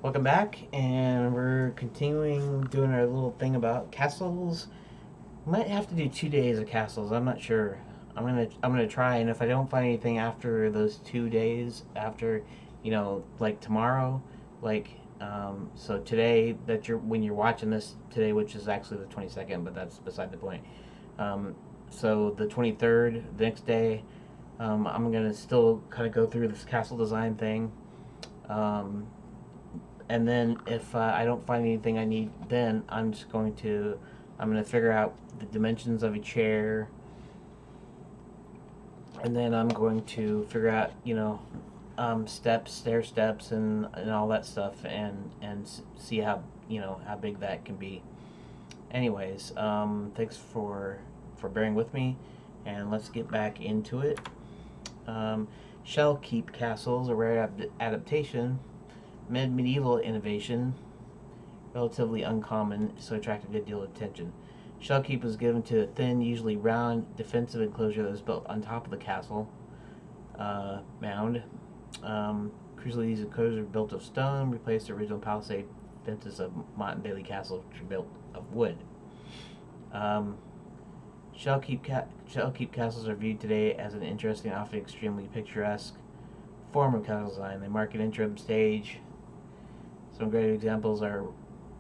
Welcome back, and we're continuing doing our little thing about castles. We might have to do 2 days of castles. I'm not sure. I'm gonna try, and if I don't find anything after those 2 days, after like tomorrow, like so today that you're when you're watching this today, which is actually the 22nd, but that's beside the point. Um, so the 23rd, the next day, I'm gonna still kind of go through this castle design thing. Um, and then if I don't find anything I need, then I'm going to figure out the dimensions of a chair, and then I'm going to figure out stair steps, and all that stuff, and see how big that can be. Anyways, thanks for bearing with me, and let's get back into it. Um, Shell keep castles, a rare adaptation, medieval innovation, relatively uncommon, so attract a good deal of attention. Shellkeep was given to a thin, usually round, defensive enclosure that was built on top of the castle mound. Crucially, these enclosures were built of stone, replaced the original palisade fences of Mott and Bailey Castle, which were built of wood. Um, Shellkeep castles are viewed today as an interesting, often extremely picturesque form of castle design. They mark an interim stage. Some great examples are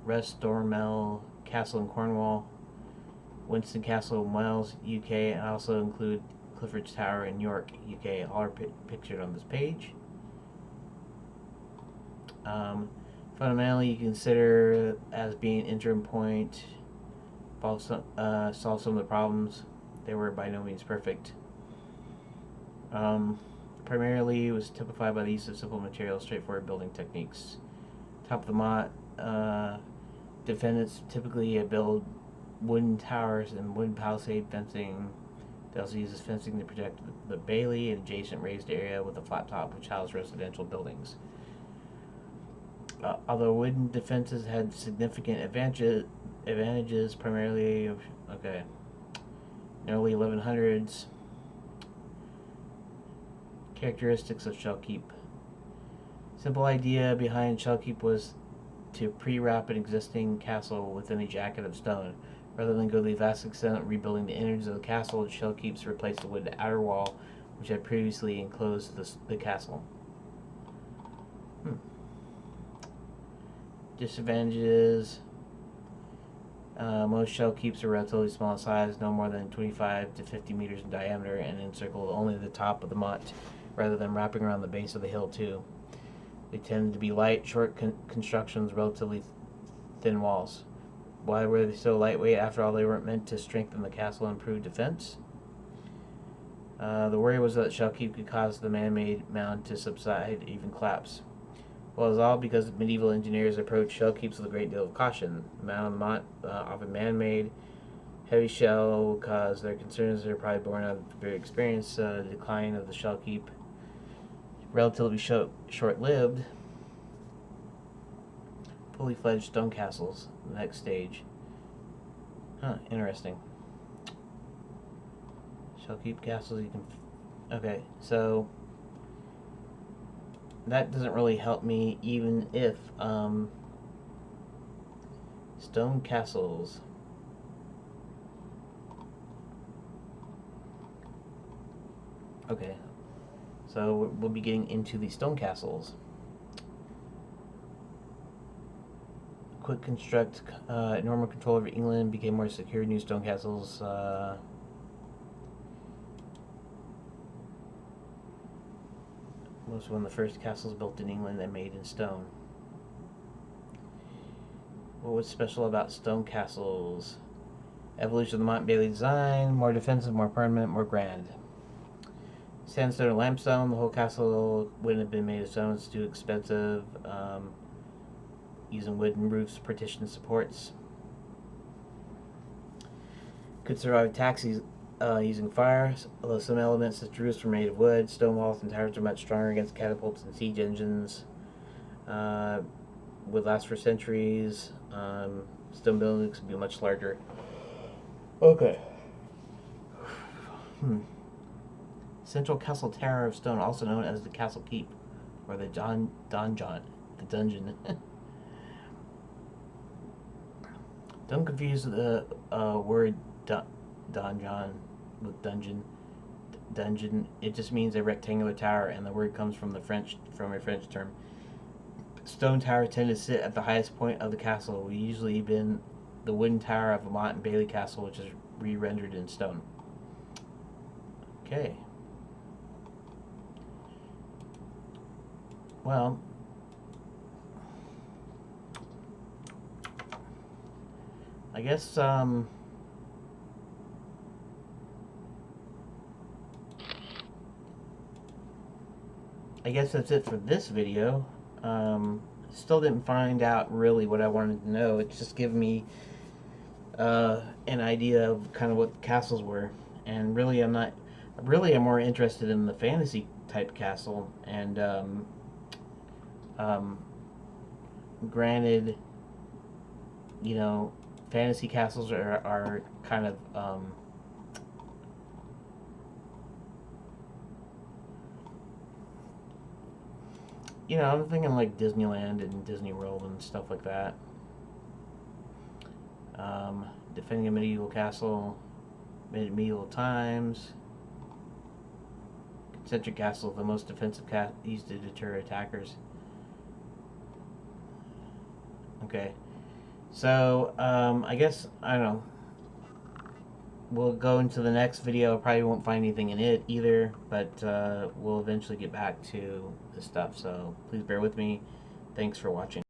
Restormel Castle in Cornwall, Winston Castle in Wales, UK, and also include Clifford's Tower in York, UK. All are pictured on this page. Fundamentally, you consider as being interim point, solve some of the problems. They were by no means perfect. Primarily, it was typified by the use of simple materials, straightforward building techniques. Top of the Mott, defendants typically build wooden towers and wooden palisade fencing. They also use this fencing to protect the bailey and adjacent raised area with a flat top, which housed residential buildings. Although wooden defenses had significant advantages primarily in the early 1100s. Characteristics of Shellkeep. Simple idea behind Shellkeep was to pre-wrap an existing castle within a jacket of stone. Rather than go to the vast extent of rebuilding the innards of the castle, Shellkeeps replaced the wooden outer wall, which had previously enclosed the castle. Disadvantages. Most Shellkeeps are relatively small size, no more than 25 to 50 meters in diameter, and encircle only the top of the motte, rather than wrapping around the base of the hill too. They tend to be light, short constructions, relatively thin walls. Why were they so lightweight? After all, they weren't meant to strengthen the castle and improve defense. The worry was that Shellkeep could cause the man-made mound to subside, even collapse. Well, it was all because medieval engineers approached Shellkeeps with a great deal of caution. The mound and the motte, often man-made, heavy shell, caused their concerns. They're probably born out of very experience. The decline of the Shellkeep, relatively short-lived. Fully fledged stone castles, the next stage. Interesting. Shellkeep castles you can. Okay, so that doesn't really help me, even if stone castles. Okay, so we'll be getting into the stone castles. Quick construct, normal control over England became more secure. New stone castles was one of the first castles built in England and made in stone. What was special about stone castles? Evolution of the Mont Bailey design, more defensive, more permanent, more grand. Sandstone or limestone, the whole castle wouldn't have been made of stone, it's too expensive. Using wooden roofs, partition supports. Could survive attacks using fire, although some elements such as roofs were made of wood. Stone walls and towers are much stronger against catapults and siege engines. Would last for centuries. Stone buildings would be much larger. Okay. Central Castle Tower of Stone, also known as the Castle Keep, or the donjon. Don't confuse the word donjon with dungeon. Dungeon, it just means a rectangular tower, and the word comes from a French term. Stone towers tend to sit at the highest point of the castle, usually been the wooden tower of a Mont and Bailey castle, which is re-rendered in stone. Okay. Well, I guess that's it for this video. Still didn't find out really what I wanted to know. It's just giving me an idea of kind of what castles were, and really I'm more interested in the fantasy type castle. And granted, you know, fantasy castles are kind of you know, I'm thinking like Disneyland and Disney World and stuff like that. Defending a medieval castle, medieval times. Concentric castle, the most defensive used to deter attackers. Okay, so I guess I don't know. We'll go into the next video. Probably won't find anything in it either, but we'll eventually get back to this stuff. So please bear with me. Thanks for watching.